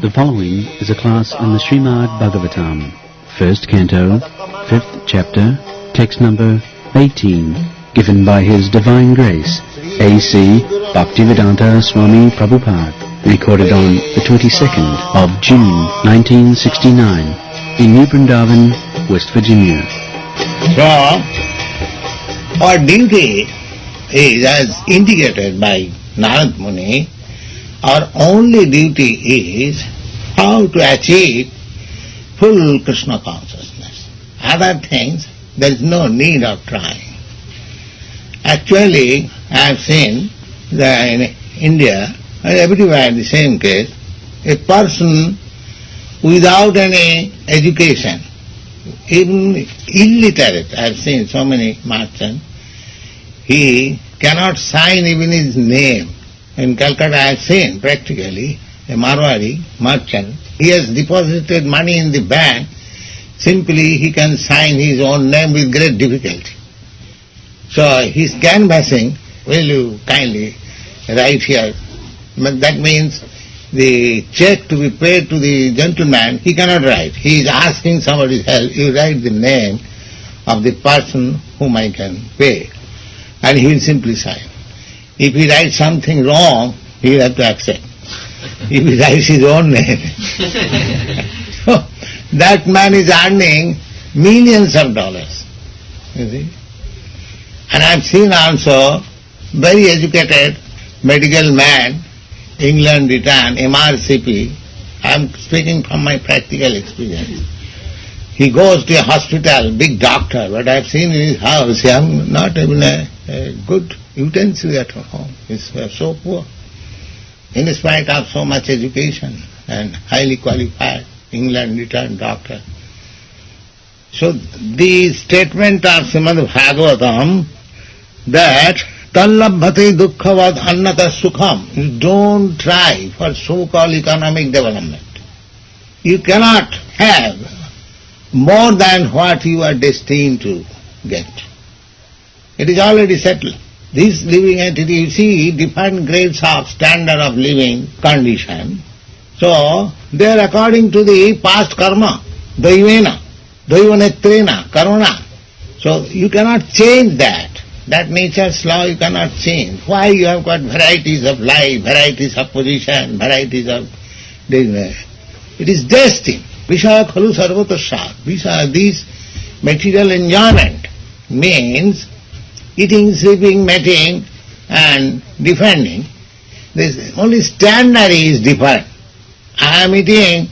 The following is a class in the Srimad Bhagavatam, first canto, 5th chapter, text number 18, given by His Divine Grace, A.C. Bhaktivedanta Swami Prabhupada, recorded on the 22nd of June 1969, in New Vrindaban, West Virginia. So, our duty is, as indicated by Narad Muni, our only duty is how to achieve full Krishna consciousness. Other things, there is no need of trying. Actually, I have seen that in India, and everywhere the same case, a person without any education, even illiterate, I have seen so many merchants, he cannot sign even his name. In Calcutta I have seen practically a Marwari merchant, he has deposited money in the bank, simply he can sign his own name with great difficulty. So he is canvassing, will you kindly write here? But that means the check to be paid to the gentleman, he cannot write. He is asking somebody's help, you write the name of the person whom I can pay, and he will simply sign. If he writes something wrong, he will have to accept. If he writes his own name. So, that man is earning millions of dollars. You see? And I have seen also very educated medical man, England returned, MRCP. I am speaking from my practical experience. He goes to a hospital, big doctor, but I have seen in his house, he has not even a good utensil at home. He is so poor. In spite of so much education and highly qualified, England returned doctor. So the statement of Srimad Bhagavatam that Tallabhate dukkavad annata sukham, you don't try for so-called economic development. You cannot have more than what you are destined to get. It is already settled. This living entity, you see, different grades of standard of living condition. So, they are according to the past karma, daivena, daivanetrena, karuna. So, you cannot change that. That nature's law you cannot change. Why you have got varieties of life, varieties of position, varieties of... It is destined. Vishaya khalu sarvatasya. Vishaya, this material enjoyment means eating, sleeping, mating and defending. This only standard is different. I am eating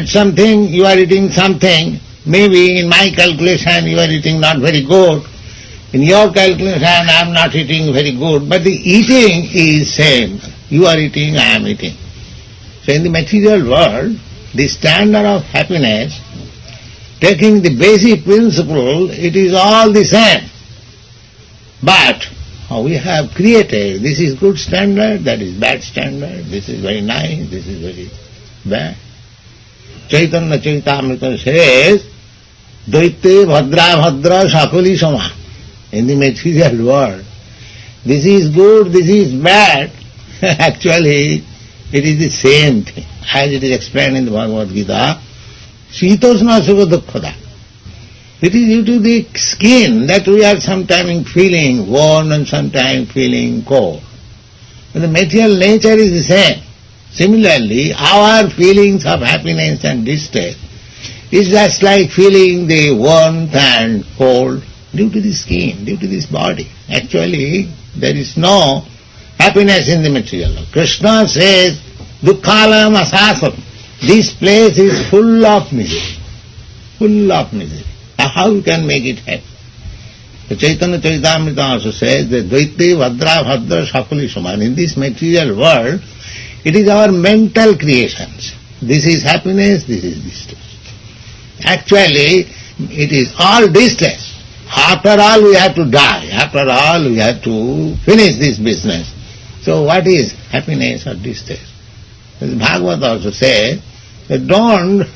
something, you are eating something. Maybe in my calculation you are eating not very good. In your calculation I am not eating very good. But the eating is same. You are eating, I am eating. So in the material world, the standard of happiness, taking the basic principle, it is all the same. But we have created, this is good standard, that is bad standard, this is very nice, this is very bad. Chaitanya Charitamrita says, Daite Bhadra Bhadra Sakali Sama. In the material world, this is good, this is bad. Actually, it is the same thing. As it is explained in the Bhagavad Gita, Shitosna Sukha Dukkhada. It is due to the skin that we are sometimes feeling warm and sometimes feeling cold. But the material nature is the same. Similarly, our feelings of happiness and distress is just like feeling the warmth and cold due to the skin, due to this body. Actually, there is no happiness in the material world. Krishna says, Dukkhalam asasam. This place is full of misery. Full of misery. How you can make it happy? The Chaitanya Charitamrita also says that Dvaite Vadra Bhadra Sakali Saman. In this material world, it is our mental creations. This is happiness, this is distress. Actually, it is all distress. After all, we have to die. After all, we have to finish this business. So what is happiness or distress? The Bhagavad also says that don't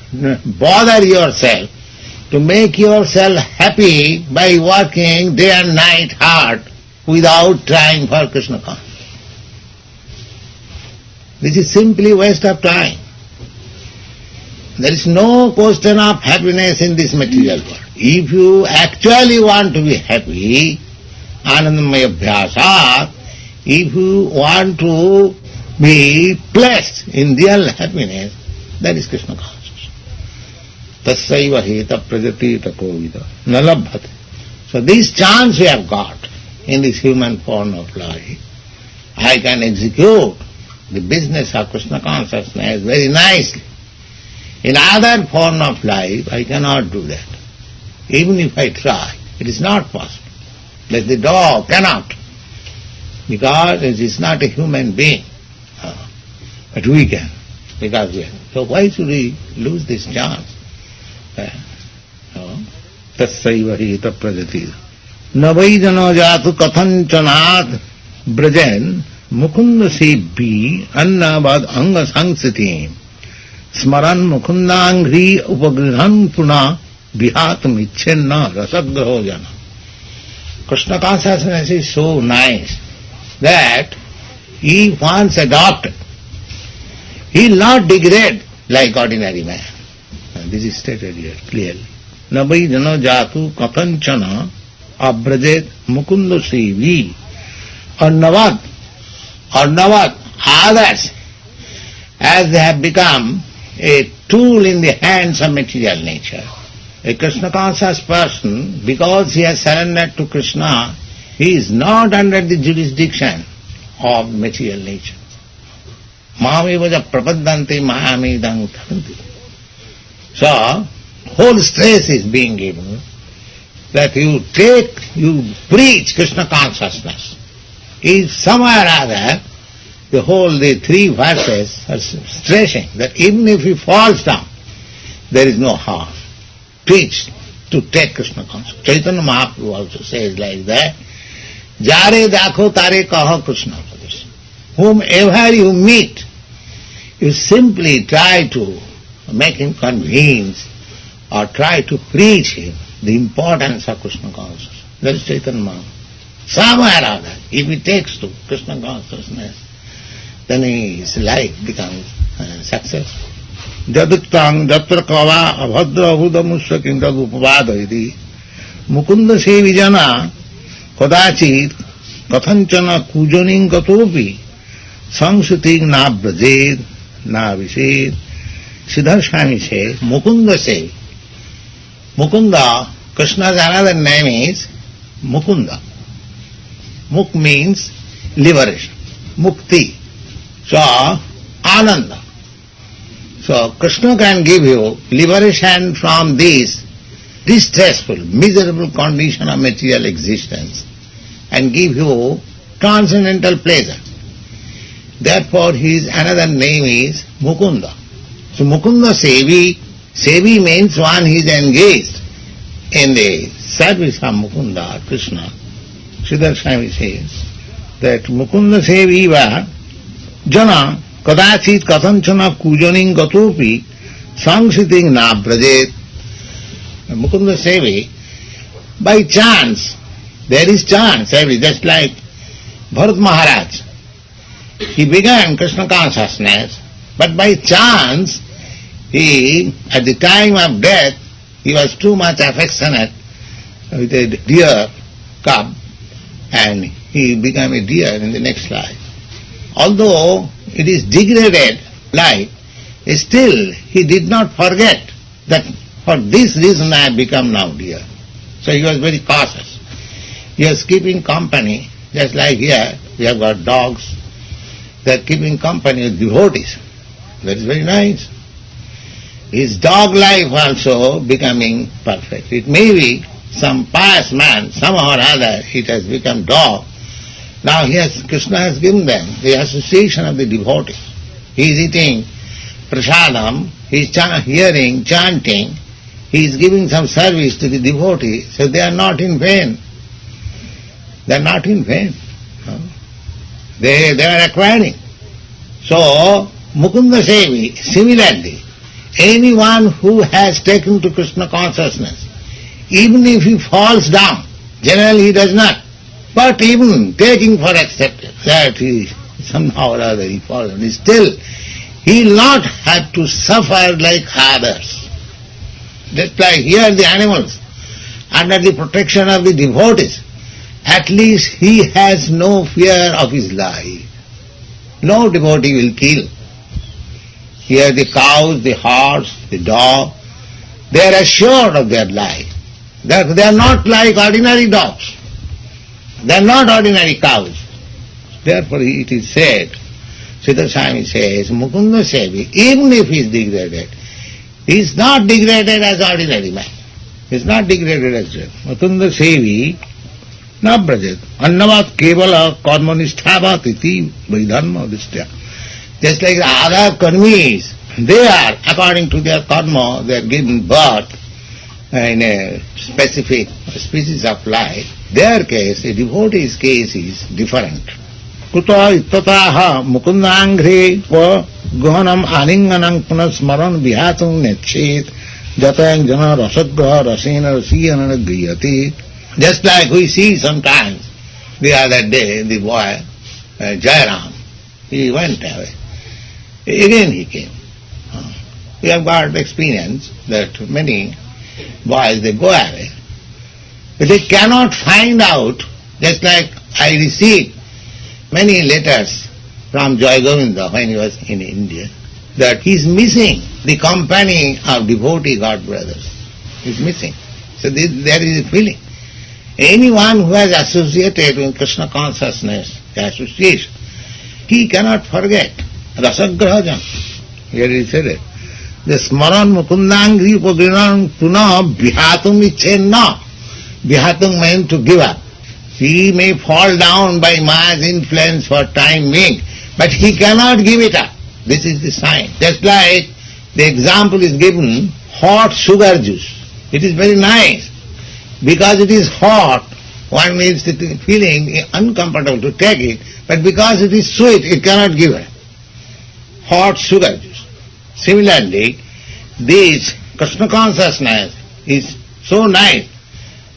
bother yourself to make yourself happy by working day and night hard without trying for Krishna consciousness. This is simply waste of time. There is no question of happiness in this material world. If you actually want to be happy, Anandamaya Abhyasat, if you want to be blessed in real happiness, that is Krishna consciousness. Tassaiva heta prajati takovida nalabhate. So this chance we have got in this human form of life, I can execute the business of Krishna consciousness very nicely. In other form of life, I cannot do that. Even if I try, it is not possible. Like the dog cannot, because it is not a human being. But we can, because we are. So why should we lose this chance? Tassaiva hita prajati. Navaidano jatu kathanchanat brajan mukunda sebbi annavad anga sangsati smaran mukundangri upagrihan puna vihatum icchenna rasagraho jana. Krishna consciousness is so nice that he once adopted, he will not degrade like ordinary man. And this is stated here clearly. Nabhai jano jatu katanchana abrajet mukunda sevi arnavad others, as they have become a tool in the hands of material nature. A Krishna conscious person, because he has surrendered to Krishna, he is not under the jurisdiction of material nature. Mamaevaja prapaddante mahamedang uttanti. So, whole stress is being given that you preach Krishna consciousness. If somewhere or other, the three verses are stressing that even if he falls down, there is no harm. Preach to take Krishna consciousness. Chaitanya Mahaprabhu also says like that, Jare dakho tare kaho Krishna Padesh. Whomever you meet, you simply try to make him convince or try to preach him the importance of Krishna consciousness. That is Chaitanya Mahaprabhu. Somewhere or other, if he takes to Krishna consciousness, then his life becomes successful. Jaduktang jatra kava abhadra abudamusya kindad upavadayati mukunda sevijana kodachit kathanchana kujaning gatopi samsuting na brajed na vished. Siddhar Swami says, Mukunda sevi. Mukunda, Krishna's another name is Mukunda. Muk means liberation, mukti. So, ananda. So, Krishna can give you liberation from this distressful, miserable condition of material existence and give you transcendental pleasure. Therefore, his another name is Mukunda. So, Mukunda Sevi, Sevi means one who is engaged in the service of Mukunda, Krishna. Siddhar Swami says that Mukunda Seviva Jana Kadachit Kathanchana Kujaning Gatopi Samsiting Na Brajet. Mukunda Sevi, by chance, there is chance, just like Bharat Maharaj. He began Krishna consciousness, but by chance, he, at the time of death, he was too much affectionate with a deer cub, and he became a deer in the next life. Although it is degraded life, still he did not forget that for this reason I have become now deer. So he was very cautious. He was keeping company, just like here we have got dogs. They are keeping company with devotees. That is very nice. His dog life also becoming perfect. It may be some pious man, somehow or other it has become dog. Now Krishna has given them the association of the devotees. He is eating prasadam, he is hearing, chanting, he is giving some service to the devotee, so they are not in vain. They are not in vain. They are acquiring. So, Mukunda Sevi, similarly, anyone who has taken to Krishna consciousness, even if he falls down, generally he does not, but even taking for acceptance that he somehow or other he falls down, still he will not have to suffer like others. Just like here the animals, under the protection of the devotees, at least he has no fear of his life. No devotee will kill. Here the cows, the horse, the dog, they are assured of their life. They are not like ordinary dogs. They are not ordinary cows. Therefore it is said, Siddha Swami says, Mukunda Sevi, even if he is degraded, he is not degraded as ordinary man. He is not degraded as Mukunda Sevi, na brajat. Annavat kevala karmanisthavat iti vaidharma distya. Just like the other karmis, they are, according to their karma, they are given birth in a specific species of life. Their case, a devotee's case is different. Kuta ittataha mukundangri va guhanam alinganam punasmaran vihatum nechet jatang jana rasagraha rasena rasiyana griyate. Just like we see sometimes, the other day, the boy, Jairam, he went away. Again he came. We have got experience that many boys, they go away. But they cannot find out, just like I received many letters from Joy Govinda when he was in India, that he is missing the company of devotee God brothers. He is missing. So there is a feeling. Anyone who has associated with Krishna consciousness, the association, he cannot forget. Rasagraha. Here he said it. The smaran mukundangri upagrinam puna vihatum ichenna. Vihatum means to give up. He may fall down by Maya's influence for time being, but he cannot give it up. This is the sign. Just like the example is given, hot sugar juice. It is very nice. Because it is hot, one is feeling uncomfortable to take it, but because it is sweet, it cannot give it. Hot sugar juice. Similarly, this Krishna consciousness is so nice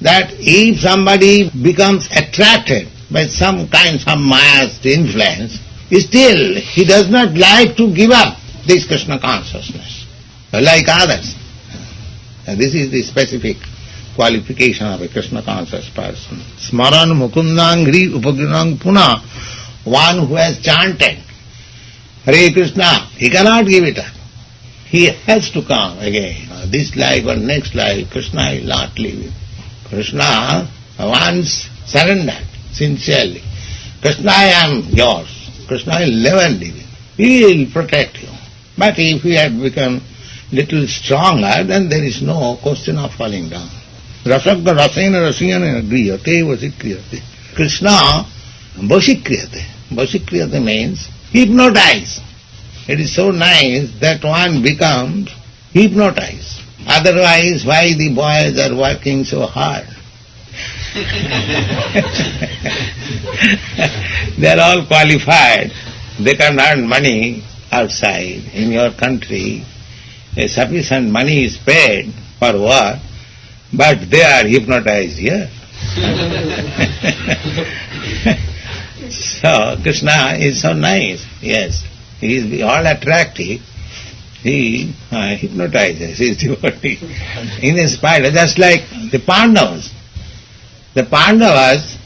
that if somebody becomes attracted by some kind of Maya's influence, still he does not like to give up this Krishna consciousness, like others. And this is the specific qualification of a Krishna conscious person. Smaran mukundangri upagrinam puna, one who has chanted Hare Krishna, he cannot give it up. He has to come again. This life or next life, Krishna will not leave him. Krishna once surrendered sincerely. Krishna, I am yours. Krishna will never leave him. He will protect you. But if he had become little stronger, then there is no question of falling down. Rasagga rasena rasiyana griyate vasikriyate. Krishna vasikriyate. Vasikriyate means hypnotize. It is so nice that one becomes hypnotized. Otherwise, why the boys are working so hard? They are all qualified. They can earn money outside. In your country, a sufficient money is paid for work, but they are hypnotized here. So Krishna is so nice, yes. He is all attractive. He hypnotizes his devotee. In spite, just like the Pandavas. The Pandavas,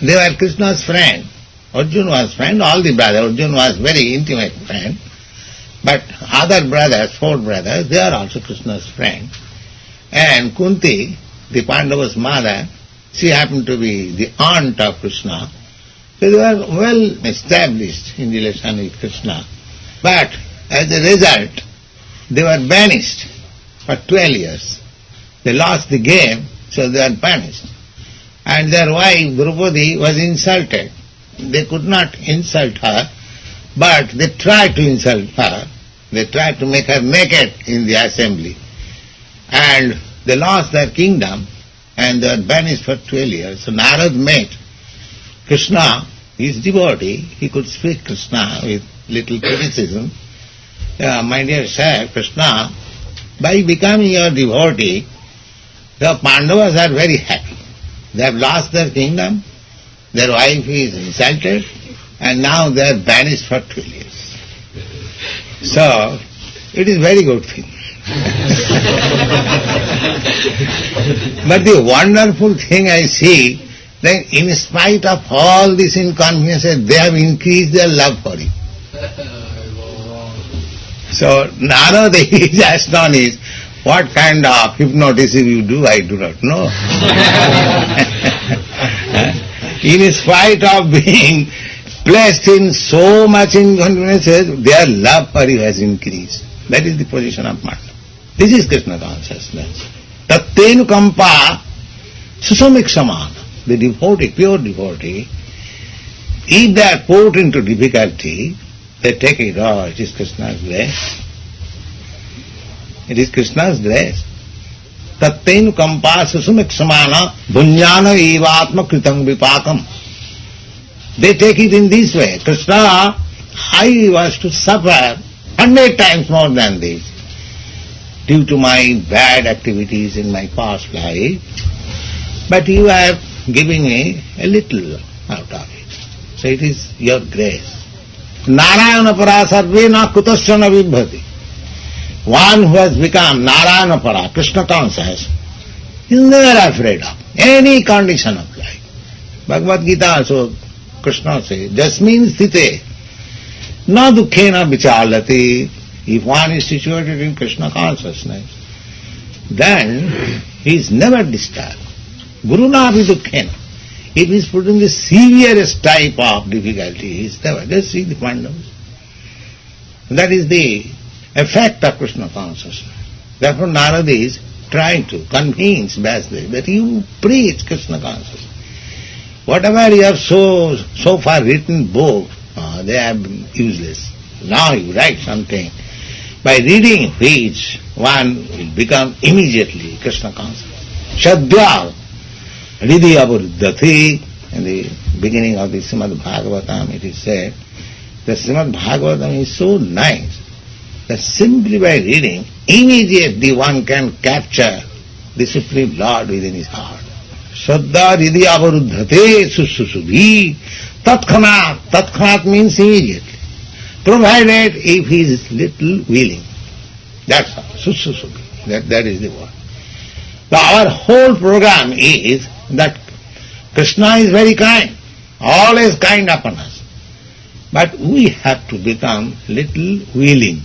they were Krishna's friend. Arjuna was friend, all the brothers. Arjuna was very intimate friend. But other brothers, 4 brothers, they are also Krishna's friend. And Kunti, the Pandavas' mother, she happened to be the aunt of Krishna. So they were well established in relation with Krishna. But as a result, they were banished for 12 years. They lost the game, so they were banished. And their wife, Draupadi, was insulted. They could not insult her, but they tried to insult her. They tried to make her naked in the assembly. And they lost their kingdom, and they were banished for 12 years. So Narad met Krishna, his devotee. He could speak Krishna with little criticism. My dear sir, Krishna, by becoming your devotee, the Pandavas are very happy. They have lost their kingdom, their wife is insulted, and now they are banished for 12 years. So, it is very good thing. But the wonderful thing I see, that in spite of all these inconveniences, they have increased their love for you. So Narada is astonished. What kind of hypnotism you do, I do not know. In spite of being placed in so much inconveniences, their love for you has increased. That is the position of man. This is Krishna consciousness. Tattenu kampa susamiksamana. The devotee, pure devotee, if they are put into difficulty, they take it, oh, it is Krishna's grace. It is Krishna's grace. Tattenu kampa susamiksamana bhunyana evatma kritam vipakam. They take it in this way. Krishna, I was to suffer 100 times more than this due to my bad activities in my past life, but you are giving me a little out of it. So it is your grace. Narayana para sarvena kutasyana vibhati. One who has become Narayana para, Krishna conscious, is never afraid of any condition of life. Bhagavad Gita also, Krishna says, Jasmin sthite, na dukkhena vichalati. If one is situated in Krishna consciousness, then he is never disturbed. Guruna api dukkhena. If he is put in the severest type of difficulty, he is never. Just see the Pandavas. That is the effect of Krishna consciousness. Therefore Narada is trying to convince Vasudev that you preach Krishna consciousness. Whatever you have so far written books, they are useless. Now you write something, by reading which one will become immediately Krishna conscious. Shadya Ridhi Abuddhati, in the beginning of the Srimad Bhagavatam it is said, the Srimad Bhagavatam is so nice that simply by reading, immediately one can capture the Supreme Lord within his heart. Shraddha Ridhi Abuddhati Susubhi Tatkhanat. Tatkhanat means immediately. Provided if he is little willing. That's all. Susubhi. That is the word. So our whole program is that Krishna is very kind, always kind upon us. But we have to become little willing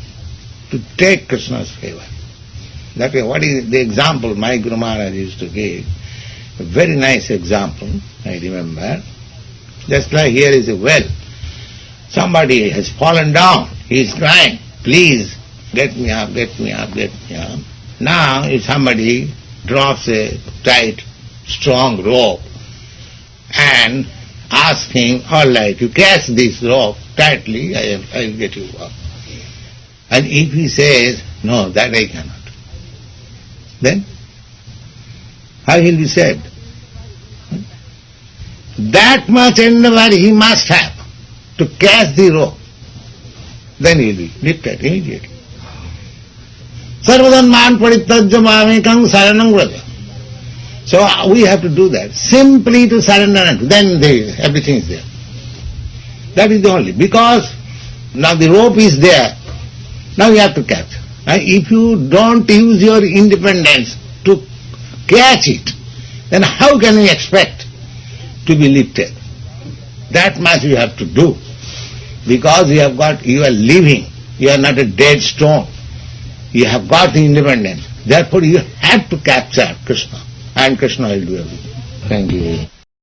to take Krishna's favor. That is what is the example my Guru Maharaj used to give. A very nice example, I remember. Just like here is a well. Somebody has fallen down. He is crying, please get me up, get me up, get me up. Now if somebody drops a tight, strong rope and asks him, all right, you catch this rope tightly, I will get you up. And if he says, no, that I cannot, then how will be said? That much endeavor he must have to catch the rope. Then he will be lifted immediately. Sarvadanman paritajya mamekam saranam vraja. So we have to do that. Simply to surrender unto, then everything is there. That is the only. Because now the rope is there. Now you have to catch. If you don't use your independence to catch it, then how can you expect to be lifted? That much you have to do. Because you are living. You are not a dead stone. You have got the independence. Therefore you have to capture Krishna. And Krishna will do everything. Thank you.